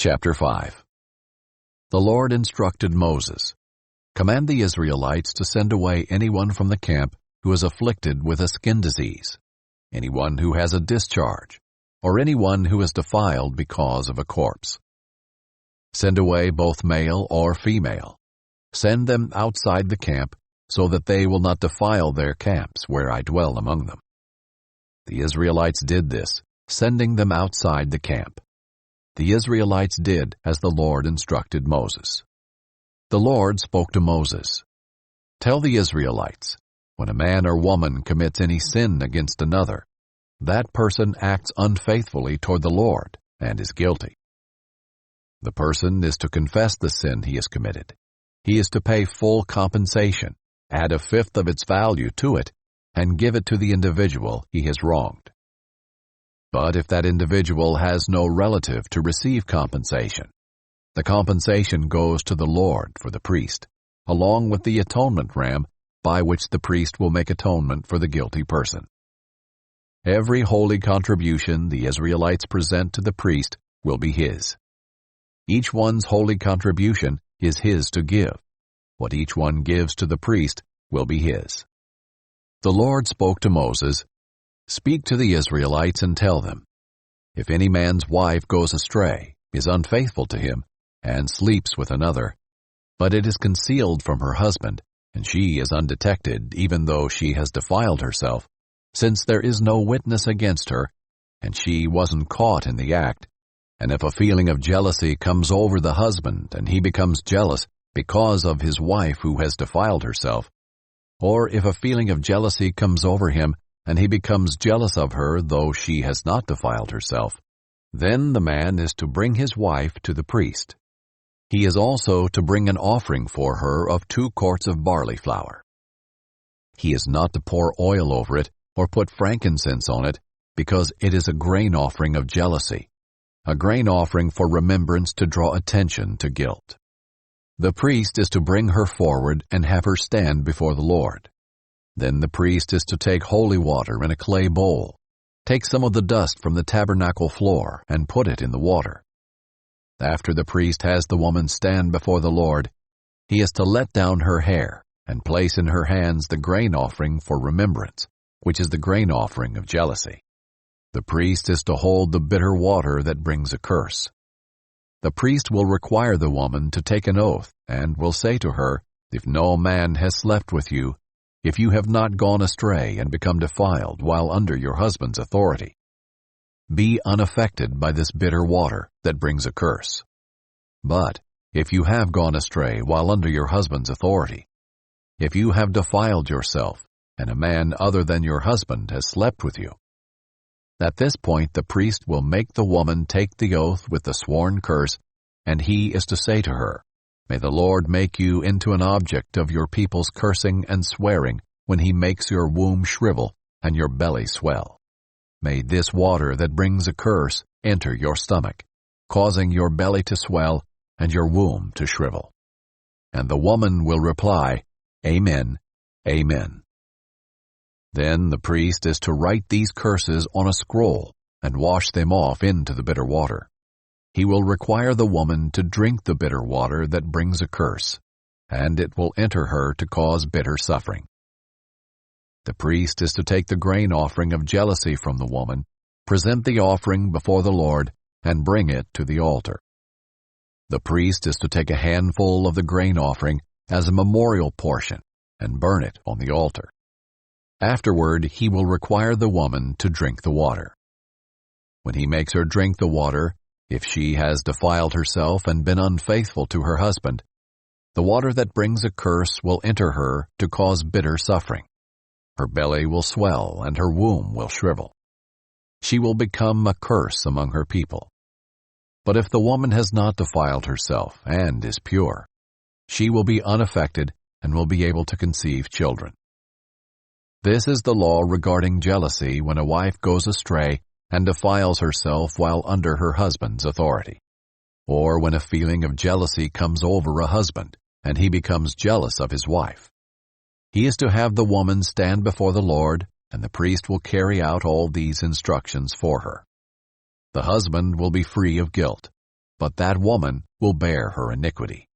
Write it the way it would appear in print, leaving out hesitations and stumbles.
Chapter 5. The Lord instructed Moses, "Command the Israelites to send away anyone from the camp who is afflicted with a skin disease, anyone who has a discharge, or anyone who is defiled because of a corpse. Send away both male or female. Send them outside the camp, so that they will not defile their camps where I dwell among them." The Israelites did this, sending them outside the camp. The Israelites did as the Lord instructed Moses. The Lord spoke to Moses, "Tell the Israelites, when a man or woman commits any sin against another, that person acts unfaithfully toward the Lord and is guilty. The person is to confess the sin he has committed. He is to pay full compensation, add a fifth of its value to it, and give it to the individual he has wronged. But if that individual has no relative to receive compensation, the compensation goes to the Lord for the priest, along with the atonement ram by which the priest will make atonement for the guilty person. Every holy contribution the Israelites present to the priest will be his. Each one's holy contribution is his to give. What each one gives to the priest will be his." The Lord spoke to Moses, "Speak to the Israelites and tell them, if any man's wife goes astray, is unfaithful to him, and sleeps with another, but it is concealed from her husband, and she is undetected even though she has defiled herself, since there is no witness against her, and she wasn't caught in the act, and if a feeling of jealousy comes over the husband and he becomes jealous because of his wife who has defiled herself, or if a feeling of jealousy comes over him and he becomes jealous of her though she has not defiled herself, then the man is to bring his wife to the priest. He is also to bring an offering for her of 2 quarts of barley flour. He is not to pour oil over it or put frankincense on it, because it is a grain offering of jealousy, a grain offering for remembrance to draw attention to guilt. The priest is to bring her forward and have her stand before the Lord. Then the priest is to take holy water in a clay bowl, take some of the dust from the tabernacle floor and put it in the water. After the priest has the woman stand before the Lord, he is to let down her hair and place in her hands the grain offering for remembrance, which is the grain offering of jealousy. The priest is to hold the bitter water that brings a curse. The priest will require the woman to take an oath and will say to her, "If no man has slept with you, if you have not gone astray and become defiled while under your husband's authority, be unaffected by this bitter water that brings a curse. But if you have gone astray while under your husband's authority, if you have defiled yourself and a man other than your husband has slept with you," at this point the priest will make the woman take the oath with the sworn curse, and he is to say to her, "May the Lord make you into an object of your people's cursing and swearing when he makes your womb shrivel and your belly swell. May this water that brings a curse enter your stomach, causing your belly to swell and your womb to shrivel." And the woman will reply, "Amen, Amen." Then the priest is to write these curses on a scroll and wash them off into the bitter water. He will require the woman to drink the bitter water that brings a curse, and it will enter her to cause bitter suffering. The priest is to take the grain offering of jealousy from the woman, present the offering before the Lord, and bring it to the altar. The priest is to take a handful of the grain offering as a memorial portion and burn it on the altar. Afterward, he will require the woman to drink the water. When he makes her drink the water, if she has defiled herself and been unfaithful to her husband, the water that brings a curse will enter her to cause bitter suffering. Her belly will swell and her womb will shrivel. She will become a curse among her people. But if the woman has not defiled herself and is pure, she will be unaffected and will be able to conceive children. This is the law regarding jealousy when a wife goes astray and defiles herself while under her husband's authority, or when a feeling of jealousy comes over a husband and he becomes jealous of his wife. He is to have the woman stand before the Lord, and the priest will carry out all these instructions for her. The husband will be free of guilt, but that woman will bear her iniquity.